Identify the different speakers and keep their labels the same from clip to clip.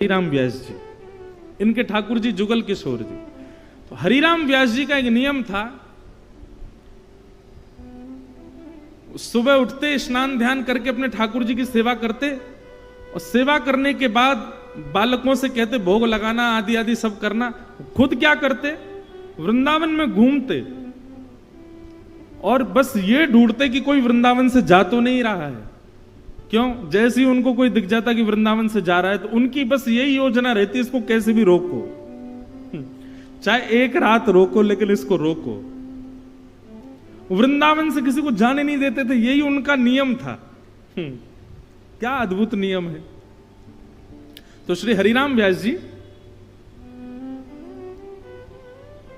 Speaker 1: हरिराम व्यास जी, इनके ठाकुर जी जुगल किशोर जी। तो हरिराम व्यास जी का एक नियम था, सुबह उठते स्नान ध्यान करके अपने ठाकुर जी की सेवा करते और सेवा करने के बाद बालकों से कहते भोग लगाना आदि आदि सब करना। खुद क्या करते, वृंदावन में घूमते और बस ये ढूंढते कि कोई वृंदावन से जा तो नहीं रहा है। क्यों? जैसे ही उनको कोई दिख जाता कि वृंदावन से जा रहा है तो उनकी बस यही योजना रहती, इसको कैसे भी रोको, चाहे एक रात रोको लेकिन इसको रोको। वृंदावन से किसी को जाने नहीं देते थे, यही उनका नियम था। क्या अद्भुत नियम है। तो श्री हरिराम व्यास जी,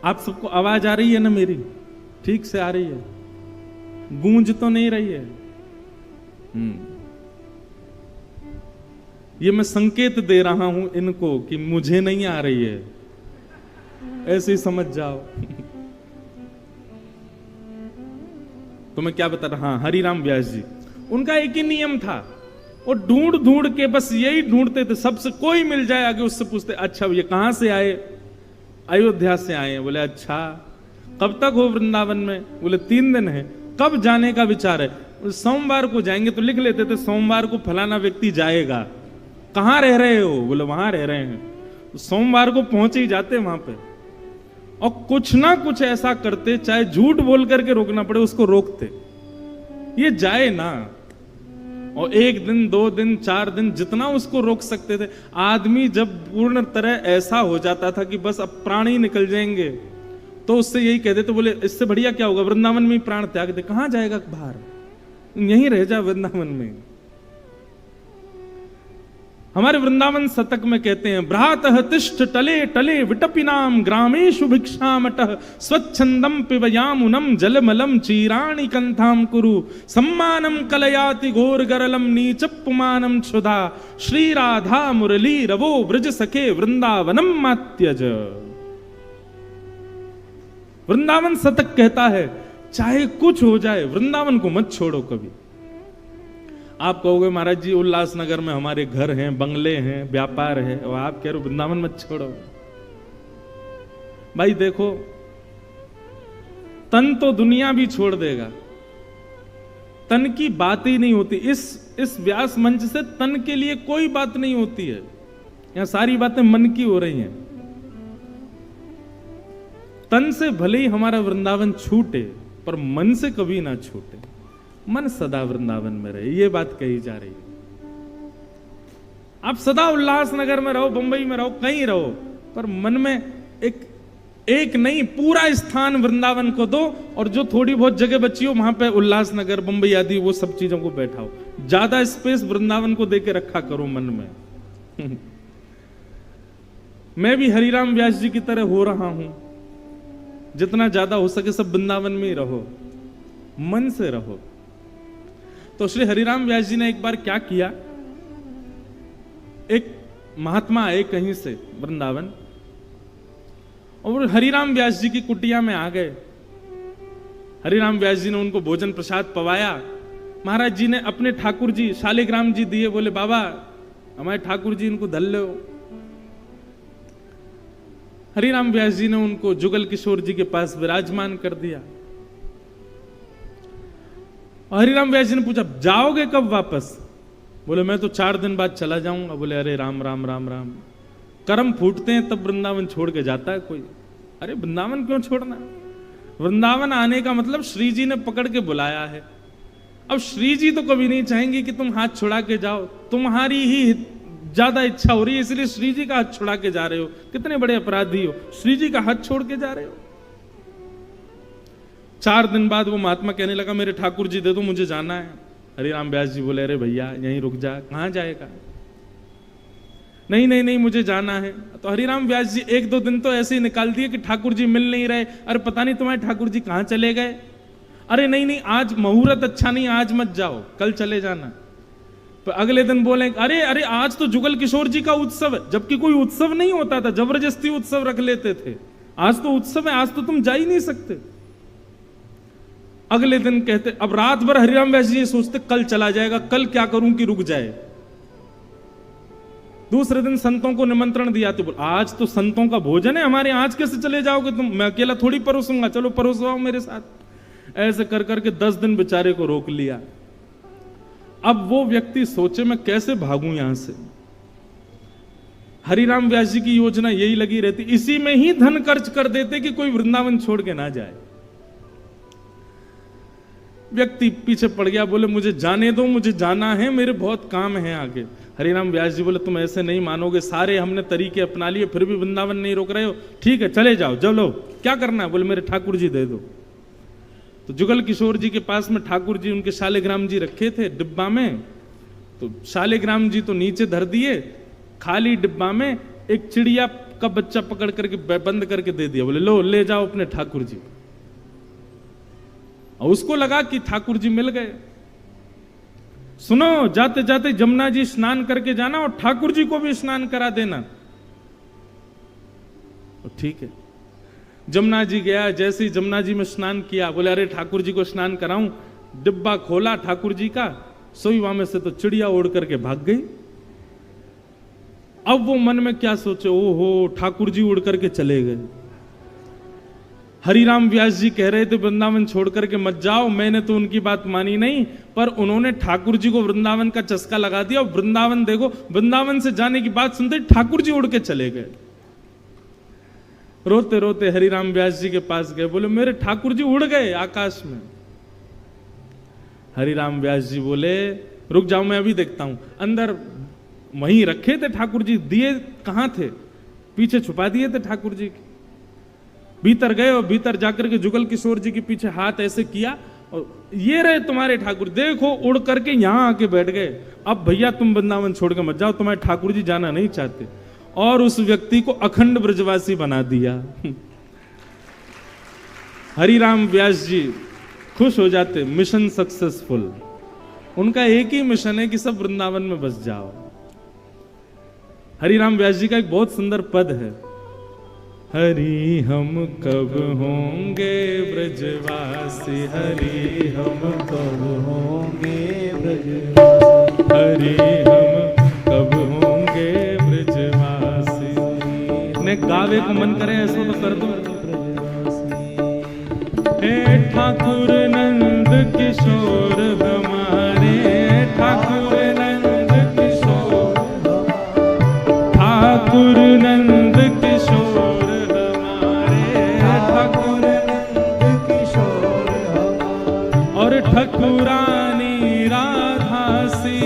Speaker 1: आप सबको आवाज आ रही है ना मेरी? ठीक से आ रही है? गूंज तो नहीं रही है? ये मैं संकेत दे रहा हूं इनको कि मुझे नहीं आ रही है, ऐसे ही समझ जाओ। तो मैं क्या बता रहा, हाँ, हरिराम व्यास जी, उनका एक ही नियम था, वो ढूंढ ढूंढ के बस यही ढूंढते थे, सबसे कोई मिल जाए आगे उससे पूछते, अच्छा ये कहां से आए? अयोध्या से आए। बोले अच्छा, कब तक हो वृंदावन में? बोले 3 दिन है। कब जाने का विचार है? सोमवार को जाएंगे। तो लिख लेते थे सोमवार को फलाना व्यक्ति जाएगा। कहां रह रहे हो? बोले वहां रह रहे हैं। तो सोमवार को पहुंचे ही जाते वहां पे और कुछ ना कुछ ऐसा करते, चाहे झूठ बोल करके रोकना पड़े उसको रोकते, ये जाए ना। और 1 दिन 2 दिन 4 दिन जितना उसको रोक सकते थे। आदमी जब पूर्ण तरह ऐसा हो जाता था कि बस अब प्राण ही निकल जाएंगे तो उससे यही कहते थे, बोले इससे बढ़िया क्या होगा, वृंदावन में ही प्राण त्याग दे। कहां जाएगा बाहर, यहीं रह जा वृंदावन में। हमारे वृंदावन शतक में कहते हैं, भ्रातः तिष्ठ टले टले विटपिनाम ग्रामेषु भिक्षामटः स्वच्छंदम पिबयामुनम जलमलम चीराणि कंथाम कुरु सम्मानम कलयाति घोर गरलम नीचपुमानम क्षुधा श्री राधा मुरली रवो ब्रज सखे वृंदावनम मात्यज। वृंदावन शतक कहता है चाहे कुछ हो जाए वृंदावन को मत छोड़ो कभी। आप कहोगे महाराज जी उल्लासनगर में हमारे घर हैं, बंगले हैं, व्यापार है, और आप कह रहे हो वृंदावन मत छोड़ो। भाई देखो, तन तो दुनिया भी छोड़ देगा, तन की बात ही नहीं होती। इस व्यास मंच से तन के लिए कोई बात नहीं होती है। यहां सारी बातें मन की हो रही हैं। तन से भले ही हमारा वृंदावन छूटे पर मन से कभी ना छूटे। मन सदा वृंदावन में रहे, ये बात कही जा रही है। आप सदा उल्लासनगर में रहो, बंबई में रहो, कहीं रहो, पर मन में एक नहीं पूरा स्थान वृंदावन को दो, और जो थोड़ी बहुत जगह बची हो वहां पे उल्लासनगर बंबई आदि वो सब चीजों को बैठाओ। ज्यादा स्पेस वृंदावन को देके रखा करो मन में। मैं भी हरिराम व्यास जी की तरह हो रहा हूं, जितना ज्यादा हो सके सब वृंदावन में ही रहो, मन से रहो। तो श्री हरिराम व्यास जी ने एक बार क्या किया, एक महात्मा आए कहीं से वृंदावन और हरिराम व्यास जी की कुटिया में आ गए। हरिराम व्यास जी ने उनको भोजन प्रसाद पवाया। महाराज जी ने अपने ठाकुर जी शालिग्राम जी दिए, बोले बाबा हमारे ठाकुर जी इनको धल लो। हरिराम व्यास जी ने उनको जुगल किशोर जी के पास विराजमान कर दिया। हरिराम व्यास जी ने पूछा जाओगे कब वापस? बोले मैं तो 4 दिन बाद चला जाऊंगा। बोले अरे राम राम राम राम, कर्म फूटते हैं तब वृंदावन छोड़ के जाता है कोई। अरे वृंदावन क्यों छोड़ना? वृंदावन आने का मतलब श्री जी ने पकड़ के बुलाया है। अब श्री जी तो कभी नहीं चाहेंगे कि तुम हाथ छुड़ा के जाओ, तुम्हारी ही ज्यादा इच्छा हो रही है इसलिए श्री जी का हाथ छुड़ा के जा रहे हो। कितने बड़े अपराधी हो, श्री जी का हाथ छोड़ के जा रहे हो। 4 दिन बाद वो महात्मा कहने लगा मेरे ठाकुर जी दे दो, मुझे जाना है। हरिराम व्यास जी बोले अरे भैया यहीं रुक जा। कहां जाएगा? नहीं नहीं नहीं मुझे जाना है। तो हरिराम व्यास जी 1-2 दिन तो ऐसे ही निकाल दिए कि ठाकुर जी मिल नहीं रहे। अरे पता नहीं तुम्हारे ठाकुर जी कहां चले गए। अरे नहीं नहीं आज मुहूर्त अच्छा नहीं, आज मत जाओ, कल चले जाना। तो अगले दिन बोले अरे अरे आज तो जुगल किशोर जी का उत्सव है, जबकि कोई उत्सव नहीं होता था, जबरदस्ती उत्सव रख लेते थे। आज तो उत्सव है, आज तो तुम जा ही नहीं सकते। अगले दिन कहते, अब रात भर हरिराम व्यास जी सोचते कल चला जाएगा, कल क्या करूं कि रुक जाए। दूसरे दिन संतों को निमंत्रण दिया, तो बोल आज तो संतों का भोजन है हमारे, आज कैसे चले जाओगे तुम, मैं अकेला थोड़ी परोसूंगा, चलो परोसवाओ मेरे साथ। ऐसे कर करके 10 दिन बेचारे को रोक लिया। अब वो व्यक्ति सोचे मैं कैसे भागूं यहां से। हरिराम व्यास जी की योजना यही लगी रहती, इसी में ही धन खर्च कर देते कि कोई वृंदावन छोड़ के ना जाए। व्यक्ति पीछे पड़ गया, बोले मुझे जाने दो, मुझे जाना है, मेरे बहुत काम है आगे। हरिराम व्यास जी बोले तुम ऐसे नहीं मानोगे, सारे हमने तरीके अपना लिए फिर भी वृंदावन नहीं रोक रहे हो, ठीक है चले जाओ, चलो क्या करना है। बोले मेरे ठाकुर जी दे दो। तो जुगल किशोर जी के पास में ठाकुर जी उनके शालिग्राम जी रखे थे डिब्बा में, तो शालिग्राम जी तो नीचे धर दिए, खाली डिब्बा में एक चिड़िया का बच्चा पकड़ करके बंद करके दे दिया। बोले लो ले जाओ अपने ठाकुर जी। और उसको लगा कि ठाकुर जी मिल गए। सुनो जाते जाते जमुना जी स्नान करके जाना और ठाकुर जी को भी स्नान करा देना। ठीक है, जमुना जी गया, जैसे ही जमुना जी में स्नान किया, बोले अरे ठाकुर जी को स्नान कराऊं। डिब्बा खोला ठाकुर जी का, सोई वहां में से तो चिड़िया उड़ करके भाग गई। अब वो मन में क्या सोचे, ओहो ठाकुर जी उड़ करके चले गए। हरिराम व्यास जी कह रहे थे वृंदावन छोड़ करके मत जाओ, मैंने तो उनकी बात मानी नहीं, पर उन्होंने ठाकुर जी को वृंदावन का चस्का लगा दिया। और वृंदावन देखो, वृंदावन से जाने की बात सुनते ठाकुर जी उड़ के चले गए। रोते रोते हरिराम व्यास जी के पास गए, बोले मेरे ठाकुर जी उड़ गए आकाश में। हरिराम व्यास जी बोले रुक जाओ मैं अभी देखता हूं। अंदर वहीं रखे थे ठाकुर जी, दिए कहां थे, पीछे छुपा दिए थे ठाकुर जी। भीतर गए और भीतर जाकर के जुगल किशोर जी के पीछे हाथ ऐसे किया और ये रहे तुम्हारे ठाकुर, देखो उड़ करके यहां आके बैठ गए। अब भैया तुम वृंदावन छोड़ के मत जाओ, तुम्हारे ठाकुर जी जाना नहीं चाहते। और उस व्यक्ति को अखंड ब्रजवासी बना दिया। हरिराम व्यास जी खुश हो जाते, मिशन सक्सेसफुल। उनका एक ही मिशन है कि सब वृंदावन में बस जाओ। हरिराम व्यास जी का एक बहुत सुंदर पद है, हरि हम कब होंगे ब्रजवासी, हरि हम कब होंगे ब्रजवासी, हरि हम कब होंगे ब्रजवासी। ने गावे को मन करे ऐसा तो कर दो। हे ठाकुर नंद किशोर हमारे, ठाकुर नंद किशोर, ठाकुर नंद किशोर और ठकुरानी राधासी,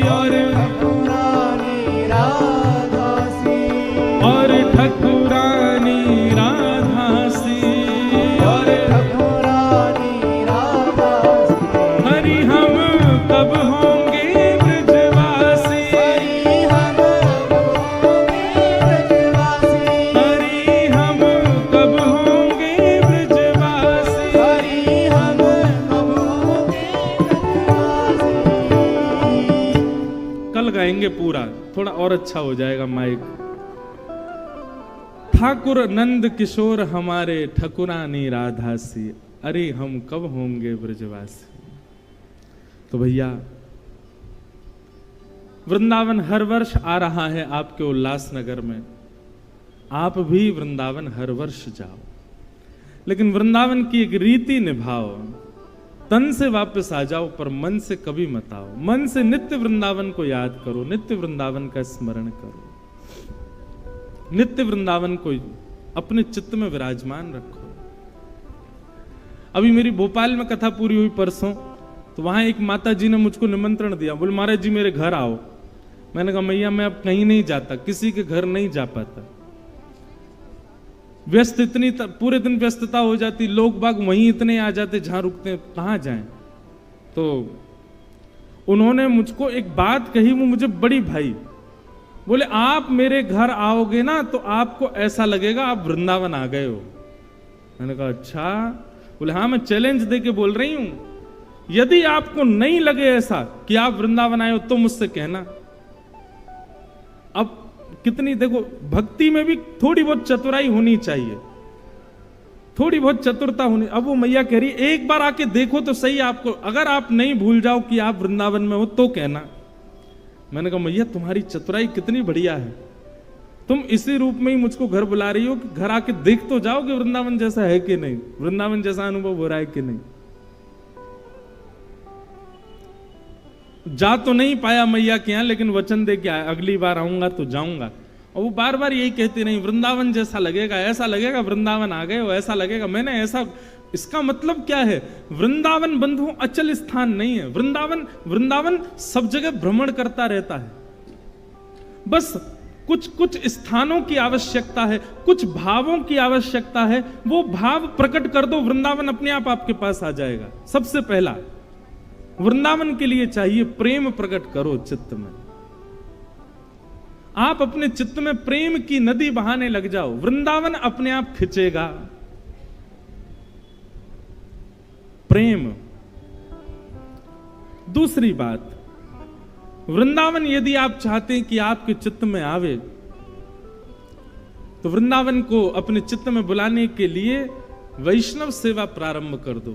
Speaker 1: और ठकुरानी राधासी, और ठकुरानी राधासी, और ठकुरानी राधासी। हरि हम कब होंगे ब्रजवासी, हरि हम कब होंगे ब्रजवासी, हरि हम कब होंगे ब्रजवासी, हरि हम कल गाएंगे पूरा, थोड़ा और अच्छा हो जाएगा माइक। ठाकुर नंद किशोर हमारे, ठकुरानी राधासी, अरे हम कब होंगे ब्रजवासी। तो भैया वृंदावन हर वर्ष आ रहा है आपके उल्लासनगर में, आप भी वृंदावन हर वर्ष जाओ, लेकिन वृंदावन की एक रीति निभाओ। तन से वापस आ जाओ पर मन से कभी मत आओ। मन से नित्य वृंदावन को याद करो, नित्य वृंदावन का स्मरण करो, नित्य वृंदावन को अपने चित्त में विराजमान रखो। अभी मेरी भोपाल में कथा पूरी हुई परसों, तो वहां एक माता जी ने मुझको निमंत्रण दिया, बोले महाराज जी मेरे घर आओ। मैंने कहा मैया मैं अब कहीं नहीं जाता, किसी के घर नहीं जा पाता, व्यस्त इतनी पूरे दिन व्यस्तता हो जाती, लोग बाग वहीं इतने आ जाते जहां रुकते हैं, कहां जाएं। तो उन्होंने मुझको एक बात कही, वो मुझे बड़ी भाई। बोले आप मेरे घर आओगे ना तो आपको ऐसा लगेगा आप वृंदावन आ गए हो। मैंने कहा अच्छा। बोले हाँ मैं चैलेंज दे के बोल रही हूं, यदि आपको नहीं लगे ऐसा कि आप वृंदावन आए हो तो मुझसे कहना। अब कितनी देखो भक्ति में भी थोड़ी बहुत चतुराई होनी चाहिए, थोड़ी बहुत चतुरता होनी। अब वो मैया कह रही एक बार आके देखो तो सही आपको, अगर आप नहीं भूल जाओ कि आप वृंदावन में हो तो कहना। मैंने कहा मैया तुम्हारी चतुराई कितनी बढ़िया है, तुम इसी रूप में ही मुझको घर बुला रही हो कि घर आके देख तो जाओ कि वृंदावन जैसा है कि नहीं, वृंदावन जैसा अनुभव हो रहा है कि नहीं। जा तो नहीं पाया मैया के यहां, लेकिन वचन दे के आया अगली बार आऊंगा तो जाऊंगा। और वो बार बार यही कहती नहीं, वृंदावन जैसा लगेगा, ऐसा लगेगा वृंदावन आ गए हो, ऐसा लगेगा। मैंने ऐसा, इसका मतलब क्या है? वृंदावन बंधुओं अचल स्थान नहीं है। वृंदावन सब जगह भ्रमण करता रहता है। बस कुछ कुछ स्थानों की आवश्यकता है, कुछ भावों की आवश्यकता है, वो भाव प्रकट कर दो, वृंदावन अपने आप आपके पास आ जाएगा। सबसे पहला वृंदावन के लिए चाहिए प्रेम प्रकट करो चित्त में। आप अपने चित्त में प्रेम की नदी बहाने लग जाओ, वृंदावन अपने आप खिंचेगा। प्रेम। दूसरी बात, वृंदावन यदि आप चाहते हैं कि आपके चित्त में आवे, तो वृंदावन को अपने चित्त में बुलाने के लिए वैष्णव सेवा प्रारंभ कर दो।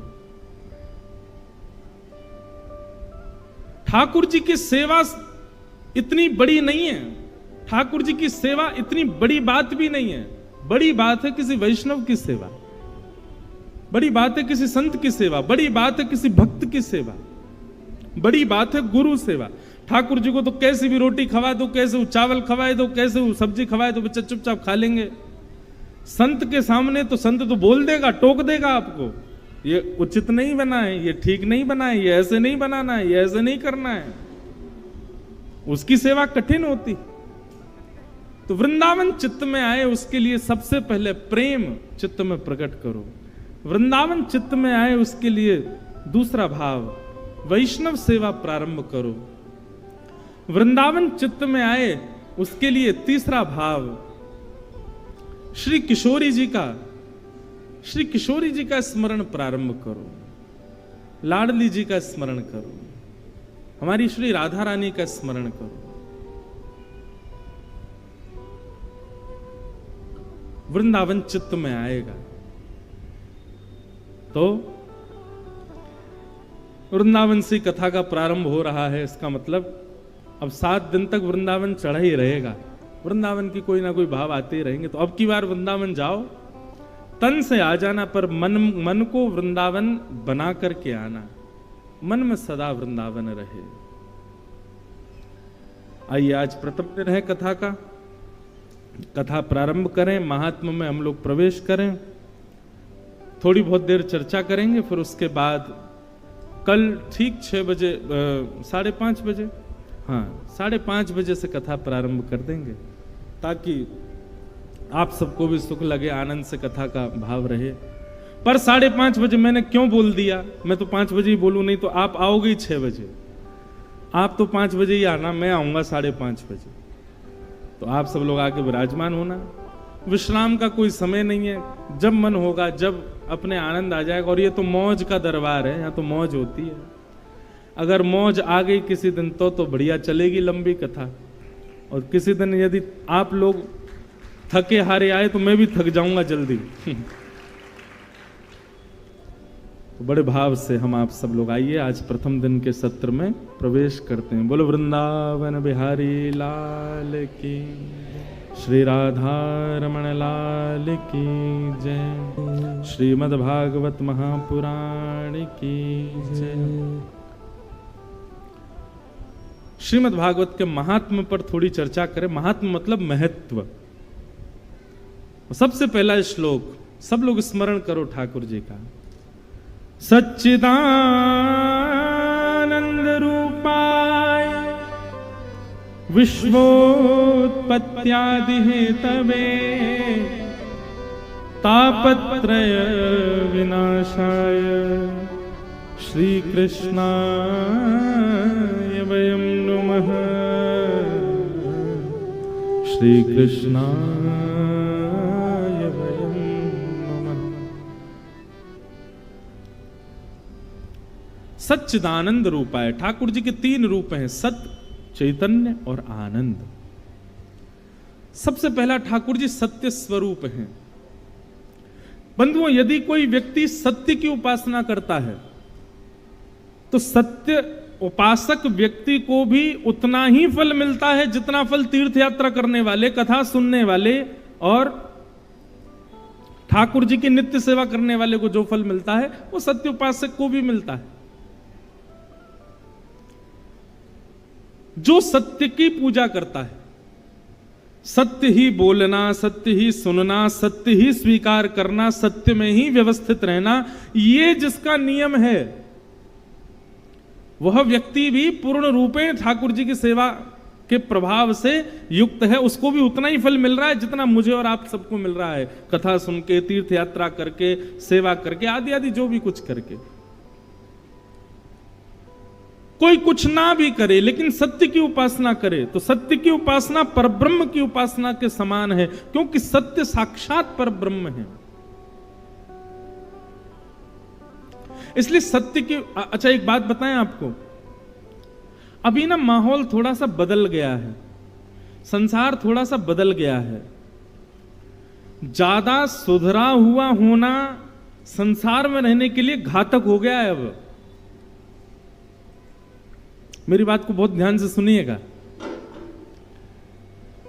Speaker 1: ठाकुर जी की सेवा इतनी बड़ी नहीं है, ठाकुर जी की सेवा इतनी बड़ी बात भी नहीं है। बड़ी बात है किसी वैष्णव की सेवा, बड़ी बात है किसी संत की सेवा, बड़ी बात है किसी भक्त की सेवा, बड़ी बात है गुरु सेवा। ठाकुर जी को तो कैसी भी रोटी खवा दो, कैसे वो चावल खवाए दो, कैसे वो सब्जी खवाए दो, बच्चा चुपचाप खा लेंगे। संत के सामने तो संत तो बोल देगा, टोक देगा आपको, ये उचित नहीं बना है, ये ठीक नहीं बना है, ये ऐसे नहीं बनाना है, ये ऐसे नहीं करना है। उसकी सेवा कठिन होती। तो वृंदावन चित्त में आए उसके लिए सबसे पहले प्रेम चित्त में प्रकट करो। वृंदावन चित्त में आए उसके लिए दूसरा भाव वैष्णव सेवा प्रारंभ करो। वृंदावन चित्त में आए उसके लिए तीसरा भाव श्री किशोरी जी का स्मरण प्रारंभ करो, लाडली जी का स्मरण करो, हमारी श्री राधा रानी का स्मरण करो। वृंदावन चित्त में आएगा तो वृंदावन से कथा का प्रारंभ हो रहा है। इसका मतलब अब 7 दिन तक वृंदावन चढ़ा ही रहेगा, वृंदावन की कोई ना कोई भाव आते ही रहेंगे। तो अब की बार वृंदावन जाओ, तन से आ जाना, पर मन को वृंदावन बना करके आना, मन में सदा वृंदावन रहे। आइए आज प्रथम दिन है कथा का, कथा प्रारंभ करें, महात्मा में हम लोग प्रवेश करें, थोड़ी बहुत देर चर्चा करेंगे, फिर उसके बाद कल ठीक 6 बजे 5:30 बजे, हाँ 5:30 बजे से कथा प्रारंभ कर देंगे, ताकि आप सबको भी सुख लगे, आनंद से कथा का भाव रहे। पर 5:30 बजे मैंने क्यों बोल दिया? मैं तो 5 बजे ही बोलूं, नहीं तो आप आओगे ही 6 बजे। आप तो 5 बजे ही आना, मैं आऊंगा 5:30 बजे। तो आप सब लोग आके विराजमान होना। विश्राम का कोई समय नहीं है, जब मन होगा, जब अपने आनंद आ जाएगा। और ये तो मौज का दरबार है, यहाँ तो मौज होती है। अगर मौज आ गई किसी दिन तो बढ़िया चलेगी लंबी कथा। और किसी दिन यदि आप लोग थके हारे आए तो मैं भी थक जाऊंगा जल्दी। तो बड़े भाव से हम आप सब लोग आइए, आज प्रथम दिन के सत्र में प्रवेश करते हैं। बोलो वृंदावन बिहारी लाल की, श्री राधा रमण लाल की जय, श्रीमद् भागवत महापुराण की जय। श्रीमद् भागवत के महात्म पर थोड़ी चर्चा करें। महात्म मतलब महत्व। सबसे पहला श्लोक सब लोग स्मरण करो ठाकुर जी का। सच्चिदानंद रूपाय विश्वोत्पत्त्यादि हेतवे तापत्रय विनाशाय श्री कृष्णाय वयं नमः। श्री कृष्णाय वयं नमः। सच्चिदानंद रूपाय, ठाकुर जी के 3 रूप हैं, सत्य, चैतन्य और आनंद। सबसे पहला ठाकुर जी सत्य स्वरूप हैं। बंधुओं, यदि कोई व्यक्ति सत्य की उपासना करता है तो सत्य उपासक व्यक्ति को भी उतना ही फल मिलता है जितना फल तीर्थ यात्रा करने वाले, कथा सुनने वाले और ठाकुर जी की नित्य सेवा करने वाले को जो फल मिलता है वो सत्य उपासक को भी मिलता है। जो सत्य की पूजा करता है, सत्य ही बोलना, सत्य ही सुनना, सत्य ही स्वीकार करना, सत्य में ही व्यवस्थित रहना, ये जिसका नियम है वह व्यक्ति भी पूर्ण रूपेण ठाकुर जी की सेवा के प्रभाव से युक्त है। उसको भी उतना ही फल मिल रहा है जितना मुझे और आप सबको मिल रहा है, कथा सुन के, तीर्थ यात्रा करके, सेवा करके, आदि आदि जो भी कुछ करके। कोई कुछ ना भी करे लेकिन सत्य की उपासना करे तो सत्य की उपासना परब्रह्म की उपासना के समान है, क्योंकि सत्य साक्षात परब्रह्म है। इसलिए सत्य की अच्छा एक बात बताएं आपको, अभी ना माहौल थोड़ा सा बदल गया है, संसार थोड़ा सा बदल गया है। ज्यादा सुधरा हुआ होना संसार में रहने के लिए घातक हो गया है। अब मेरी बात को बहुत ध्यान से सुनिएगा।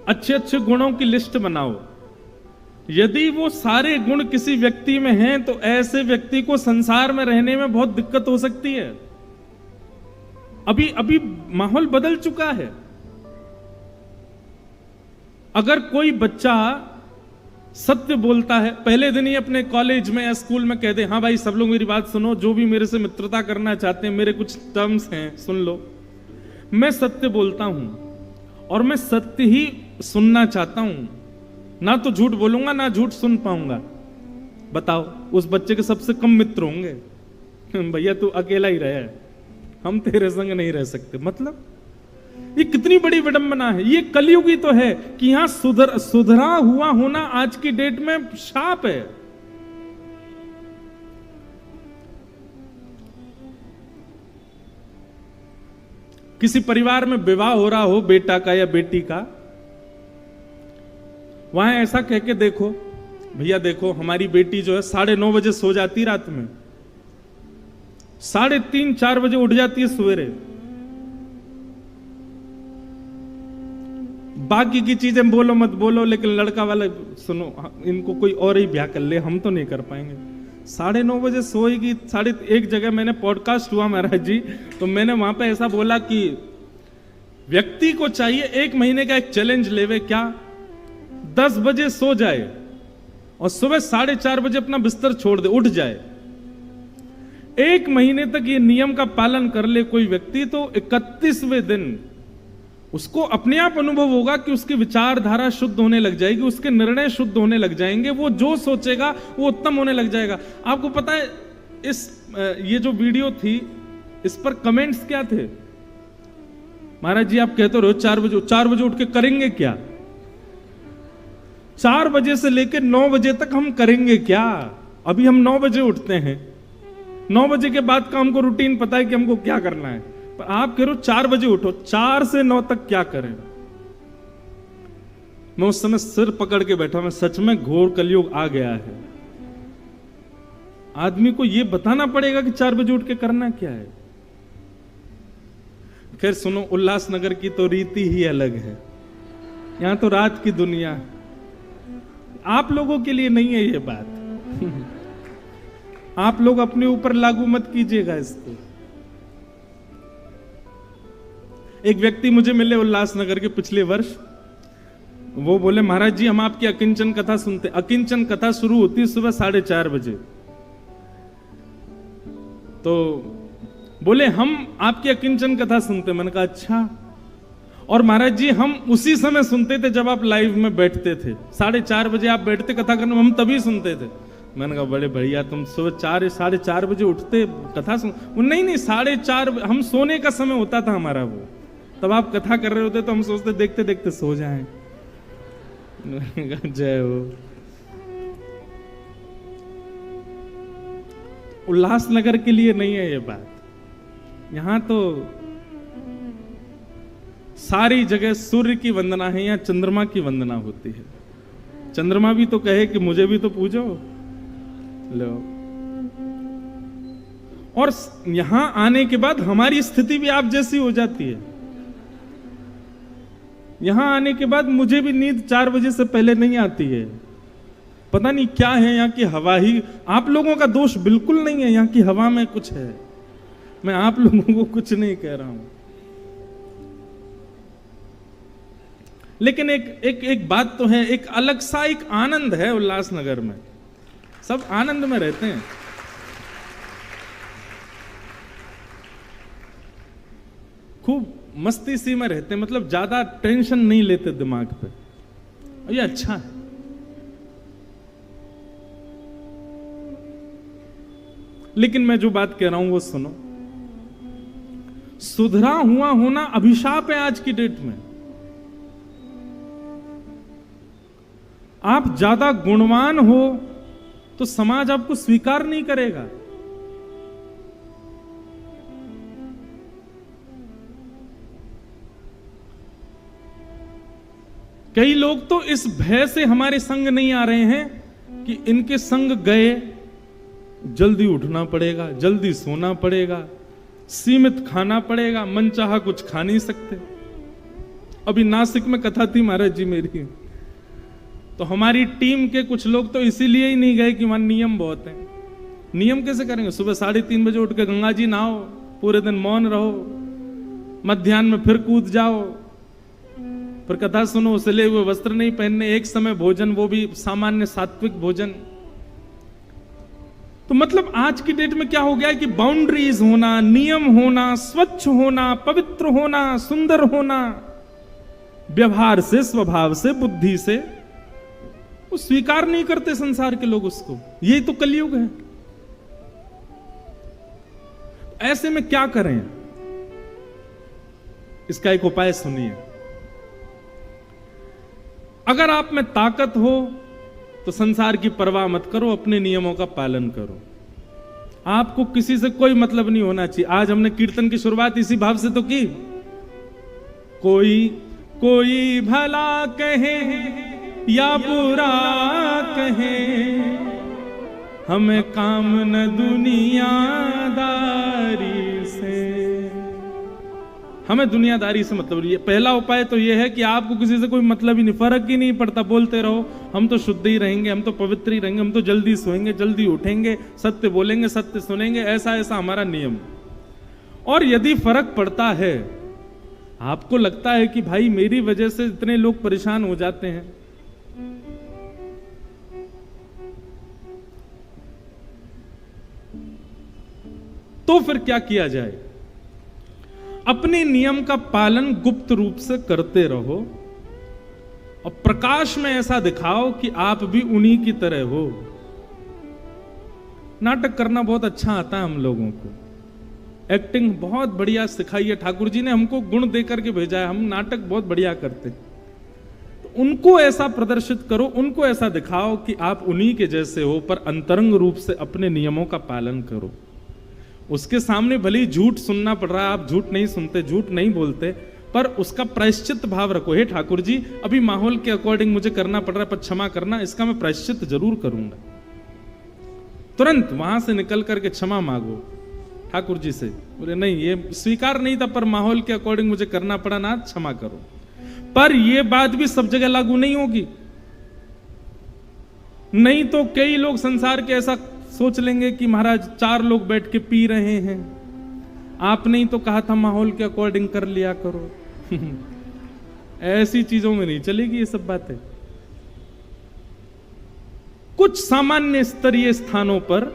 Speaker 1: अच्छे अच्छे गुणों की लिस्ट बनाओ, यदि वो सारे गुण किसी व्यक्ति में हैं तो ऐसे व्यक्ति को संसार में रहने में बहुत दिक्कत हो सकती है। अभी अभी माहौल बदल चुका है। अगर कोई बच्चा सत्य बोलता है, पहले दिन ही अपने कॉलेज में या स्कूल में कह दे, हाँ भाई सब लोग मेरी बात सुनो, जो भी मेरे से मित्रता करना चाहते हैं, मेरे कुछ टर्म्स हैं सुन लो, मैं सत्य बोलता हूं और मैं सत्य ही सुनना चाहता हूं, ना तो झूठ बोलूंगा ना झूठ सुन पाऊंगा। बताओ, उस बच्चे के सबसे कम मित्र होंगे। भैया तू अकेला ही रहे, हम तेरे संग नहीं रह सकते। मतलब ये कितनी बड़ी विडंबना है। ये कलयुग ही तो है कि यहां सुधरा हुआ होना आज की डेट में शाप है। किसी परिवार में विवाह हो रहा हो बेटा का या बेटी का, वहां ऐसा कह के देखो, भैया देखो हमारी बेटी जो है 9:30 बजे सो जाती रात में, 3:30-4 बजे उठ जाती है सवेरे। बाकी की चीजें बोलो मत बोलो, लेकिन लड़का वाले सुनो, इनको कोई और ही ब्याह कर ले, हम तो नहीं कर पाएंगे। 9:30 बजे सोएगी। एक जगह मैंने पॉडकास्ट हुआ महाराज जी, तो मैंने वहां पे ऐसा बोला कि व्यक्ति को चाहिए 1 महीने का एक चैलेंज लेवे, क्या 10 बजे सो जाए और सुबह 4:30 बजे अपना बिस्तर छोड़ दे, उठ जाए। 1 महीने तक ये नियम का पालन कर ले कोई व्यक्ति, तो 31वें दिन उसको अपने आप अनुभव होगा कि उसकी विचारधारा शुद्ध होने लग जाएगी, उसके निर्णय शुद्ध होने लग जाएंगे, वो जो सोचेगा वो उत्तम होने लग जाएगा। आपको पता है ये जो वीडियो थी इस पर कमेंट्स क्या थे? महाराज जी आप कहते रहो 4 बजे उठ के करेंगे क्या? 4 बजे से लेकर 9 बजे तक हम करेंगे क्या? अभी हम 9 बजे उठते हैं, 9 बजे के बाद का हमको रूटीन पता है कि हमको क्या करना है, पर आप कह रहे हो 4 बजे उठो, 4 से 9 तक क्या करें? मैं उस समय सिर पकड़ के बैठा, मैं सच में घोर कलयुग आ गया है। आदमी को यह बताना पड़ेगा कि 4 बजे उठ के करना क्या है। खैर सुनो, उल्लासनगर की तो रीति ही अलग है, यहां तो रात की दुनिया। आप लोगों के लिए नहीं है ये बात। आप लोग अपने ऊपर लागू मत कीजिएगा इसको। एक व्यक्ति मुझे मिले उल्लासनगर के पिछले वर्ष, वो बोले महाराज जी हम आपकी अकिंचन कथा सुनते। अकिंचन कथा शुरू होती है सुबह 4:30 बजे, तो बोले हम आपकी अकिंचन कथा सुनते। मैंने कहा अच्छा। और महाराज जी हम उसी समय सुनते थे जब आप लाइव में बैठते थे, 4:30 बजे आप बैठते कथा करने, हम तभी सुनते थे। मैंने कहा बड़े बढ़िया, तुम सुबह 4:30 बजे उठते कथा सुन। नहीं 4:30 हम सोने का समय होता था हमारा, वो तब आप कथा कर रहे होते तो हम सोचते देखते देखते सो जाएं। जय हो। उल्लासनगर के लिए नहीं है ये बात, यहां तो सारी जगह सूर्य की वंदना है या चंद्रमा की वंदना होती है। चंद्रमा भी तो कहे कि मुझे भी तो पूजो। लो, और यहां आने के बाद हमारी स्थिति भी आप जैसी हो जाती है। यहां आने के बाद मुझे भी नींद 4 बजे से पहले नहीं आती है। पता नहीं क्या है, यहाँ की हवा ही, आप लोगों का दोष बिल्कुल नहीं है, यहाँ की हवा में कुछ है। मैं आप लोगों को कुछ नहीं कह रहा हूं, लेकिन एक बात तो है, एक अलग सा एक आनंद है उल्लासनगर में, सब आनंद में रहते हैं। खूब मस्ती सी में रहते हैं, मतलब ज्यादा टेंशन नहीं लेते दिमाग पे, और ये अच्छा है। लेकिन मैं जो बात कह रहा हूं वो सुनो। सुधरा हुआ होना अभिशाप है आज की डेट में। आप ज्यादा गुणवान हो तो समाज आपको स्वीकार नहीं करेगा। कई लोग तो इस भय से हमारे संग नहीं आ रहे हैं कि इनके संग गए जल्दी उठना पड़ेगा, जल्दी सोना पड़ेगा, सीमित खाना पड़ेगा, मनचाहा कुछ खा नहीं सकते। अभी नासिक में कथा थी महाराज जी मेरी, तो हमारी टीम के कुछ लोग तो इसीलिए ही नहीं गए कि वहां नियम बहुत हैं। नियम कैसे करेंगे? सुबह 3:30 बजे उठ के गंगा जी नहाओ, पूरे दिन मौन रहो, मध्याह्न में फिर कूद जाओ, पर कथा सुनो, सिले हुए वस्त्र नहीं पहनने, एक समय भोजन, वो भी सामान्य सात्विक भोजन। तो मतलब आज की डेट में क्या हो गया है कि बाउंड्रीज होना, नियम होना, स्वच्छ होना, पवित्र होना, सुंदर होना, व्यवहार से, स्वभाव से, बुद्धि से, वो स्वीकार नहीं करते संसार के लोग उसको। यही तो कलयुग है। ऐसे में क्या करें? इसका एक उपाय सुनिए। अगर आप में ताकत हो तो संसार की परवाह मत करो, अपने नियमों का पालन करो। आपको किसी से कोई मतलब नहीं होना चाहिए। आज हमने कीर्तन की शुरुआत इसी भाव से तो की, कोई कोई भला कहे या बुरा कहे, हमें काम न दुनियादारी से। हमें दुनियादारी से मतलब नहीं। पहला उपाय तो यह है कि आपको किसी से कोई मतलब ही नहीं, फर्क ही नहीं पड़ता, बोलते रहो हम तो शुद्ध ही रहेंगे, हम तो पवित्र ही रहेंगे, हम तो जल्दी सोएंगे, जल्दी उठेंगे, सत्य बोलेंगे, सत्य सुनेंगे, ऐसा ऐसा हमारा नियम। और यदि फर्क पड़ता है, आपको लगता है कि भाई मेरी वजह से इतने लोग परेशान हो जाते हैं, तो फिर क्या किया जाए? अपने नियम का पालन गुप्त रूप से करते रहो और प्रकाश में ऐसा दिखाओ कि आप भी उन्हीं की तरह हो। नाटक करना बहुत अच्छा आता है हम लोगों को, एक्टिंग बहुत बढ़िया सिखाई है, ठाकुर जी ने हमको गुण देकर के भेजा है, हम नाटक बहुत बढ़िया करते। तो उनको ऐसा प्रदर्शित करो, उनको ऐसा दिखाओ कि आप उन्हीं के जैसे हो, पर अंतरंग रूप से अपने नियमों का पालन करो। उसके सामने भले ही झूठ सुनना पड़ रहा है, आप झूठ नहीं सुनते, झूठ नहीं बोलते, पर उसका प्रायश्चित भाव रखो। हे ठाकुर जी, अभी माहौल के अकॉर्डिंग मुझे करना पड़ रहा है, पर क्षमा करना, इसका मैं प्रायश्चित जरूर करूंगा। तुरंत वहां से निकल करके क्षमा मांगो ठाकुर जी से, बोले नहीं ये स्वीकार नहीं था, पर माहौल के अकॉर्डिंग मुझे करना पड़ा ना, क्षमा करो। पर यह बात भी सब जगह लागू नहीं होगी, नहीं तो कई लोग संसार के ऐसा सोच लेंगे कि महाराज 4 लोग बैठ के पी रहे हैं, आपने ही तो कहा था माहौल के अकॉर्डिंग कर लिया करो। ऐसी चीजों में नहीं चलेगी ये सब बातें। कुछ सामान्य स्तरीय स्थानों पर,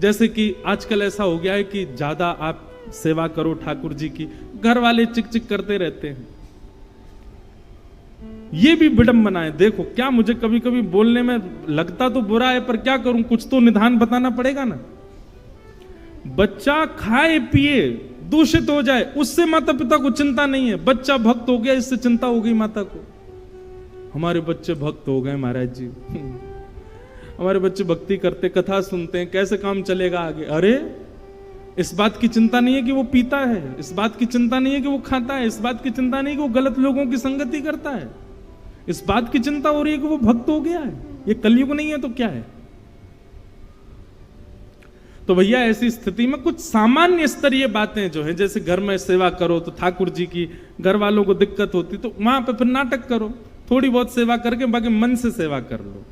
Speaker 1: जैसे कि आजकल ऐसा हो गया है कि ज्यादा आप सेवा करो ठाकुर जी की, घर वाले चिक चिक करते रहते हैं, ये भी विडंबना है। देखो क्या, मुझे कभी कभी बोलने में लगता तो बुरा है, पर क्या करूं, कुछ तो निदान बताना पड़ेगा ना। बच्चा खाए पिए दूषित हो जाए, उससे माता पिता को चिंता नहीं है। बच्चा भक्त हो गया, इससे चिंता हो गई माता को, हमारे बच्चे भक्त हो गए महाराज जी, हमारे बच्चे भक्ति करते, कथा सुनते हैं, कैसे काम चलेगा आगे। अरे इस बात की चिंता नहीं है कि वो पीता है, इस बात की चिंता नहीं है कि वो खाता है, इस बात की चिंता नहीं है कि वो गलत लोगों की संगति करता है, इस बात की चिंता हो रही है कि वो भक्त हो गया है। ये कलयुग नहीं है तो क्या है? तो भैया ऐसी स्थिति में कुछ सामान्य स्तरीय बातें जो है, जैसे घर में सेवा करो तो ठाकुर जी की घर वालों को दिक्कत होती तो वहां पे फिर नाटक करो, थोड़ी बहुत सेवा करके बाकी मन से सेवा कर लो।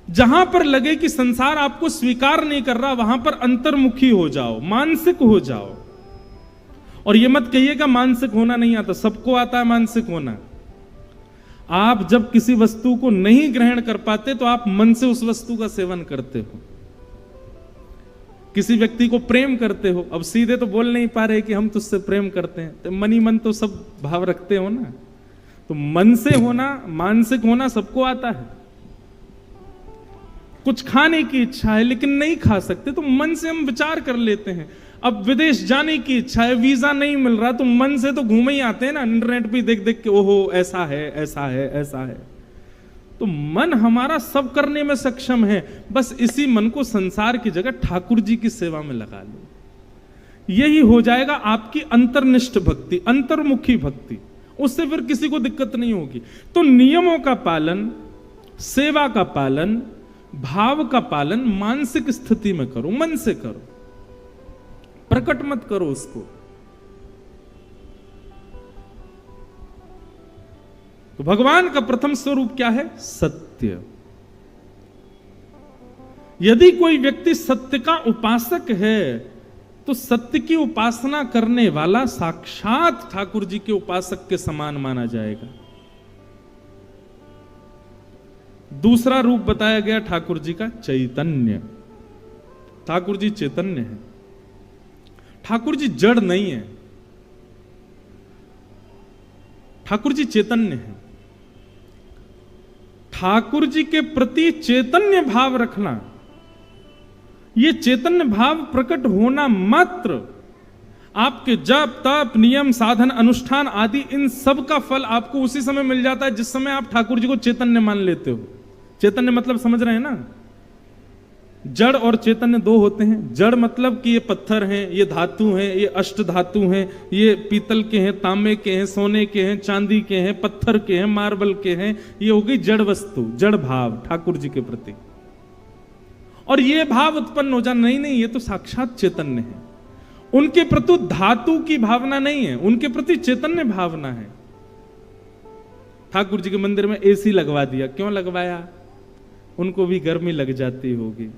Speaker 1: जहां पर लगे कि संसार आपको स्वीकार नहीं कर रहा, वहां पर अंतर्मुखी हो जाओ, मानसिक हो जाओ। और ये मत कहिएगा मानसिक होना नहीं आता, सबको आता है मानसिक होना। आप जब किसी वस्तु को नहीं ग्रहण कर पाते तो आप मन से उस वस्तु का सेवन करते हो। किसी व्यक्ति को प्रेम करते हो, अब सीधे तो बोल नहीं पा रहे कि हम तुझसे प्रेम करते हैं, तो मन ही मन तो सब भाव रखते हो ना। तो मन से होना, मानसिक होना सबको आता है। कुछ खाने की इच्छा है लेकिन नहीं खा सकते तो मन से हम विचार कर लेते हैं। अब विदेश जाने की इच्छा है, वीजा नहीं मिल रहा, तो मन से तो घूमे ही आते हैं ना, इंटरनेट पे देख देख के, ओहो ऐसा है ऐसा है ऐसा है। तो मन हमारा सब करने में सक्षम है, बस इसी मन को संसार की जगह ठाकुर जी की सेवा में लगा लो। यही हो जाएगा आपकी अंतर्निष्ठ भक्ति, अंतर्मुखी भक्ति। उससे फिर किसी को दिक्कत नहीं होगी। तो नियमों का पालन, सेवा का पालन, भाव का पालन मानसिक स्थिति में करो, मन से करो, प्रकट मत करो उसको। तो भगवान का प्रथम स्वरूप क्या है? सत्य। यदि कोई व्यक्ति सत्य का उपासक है तो सत्य की उपासना करने वाला साक्षात ठाकुर जी के उपासक के समान माना जाएगा। दूसरा रूप बताया गया ठाकुर जी का चैतन्य। ठाकुर जी चैतन्य है, ठाकुर जी जड़ नहीं है, ठाकुर जी चैतन्य है। ठाकुर जी के प्रति चैतन्य भाव रखना, यह चैतन्य भाव प्रकट होना मात्र आपके जप तप नियम साधन अनुष्ठान आदि इन सब का फल आपको उसी समय मिल जाता है जिस समय आप ठाकुर जी को चैतन्य मान लेते हो। चैतन्य मतलब समझ रहे हैं ना? जड़ और चैतन्य दो होते हैं। जड़ मतलब कि ये पत्थर हैं, ये धातु हैं, ये अष्ट धातु हैं, ये पीतल के हैं, तांबे के हैं, सोने के हैं, चांदी के हैं, पत्थर के हैं, मार्बल के हैं। ये हो गई जड़ वस्तु, जड़ भाव ठाकुर जी के प्रति। और ये भाव उत्पन्न हो जाना, नहीं ये तो साक्षात चैतन्य है। उनके प्रति धातु की भावना नहीं है, उनके प्रति चैतन्य भावना है। ठाकुर जी के मंदिर में एसी लगवा दिया, क्यों लगवाया? उनको भी गर्मी लग जाती होगी।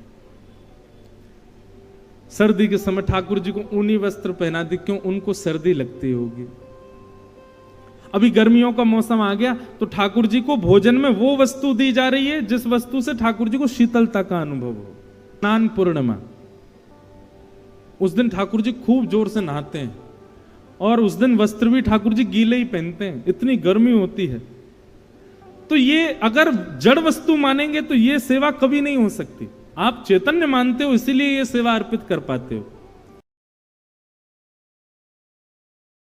Speaker 1: सर्दी के समय ठाकुर जी को ऊनी वस्त्र पहना दी, क्यों? उनको सर्दी लगती होगी। अभी गर्मियों का मौसम आ गया तो ठाकुर जी को भोजन में वो वस्तु दी जा रही है जिस वस्तु से ठाकुर जी को शीतलता का अनुभव हो। स्नान पूर्णिमा, उस दिन ठाकुर जी खूब जोर से नहाते हैं और उस दिन वस्त्र भी ठाकुर जी गीले ही पहनते हैं, इतनी गर्मी होती है। तो ये अगर जड़ वस्तु मानेंगे तो ये सेवा कभी नहीं हो सकती। आप चैतन्य मानते हो इसीलिए ये सेवा अर्पित कर पाते हो।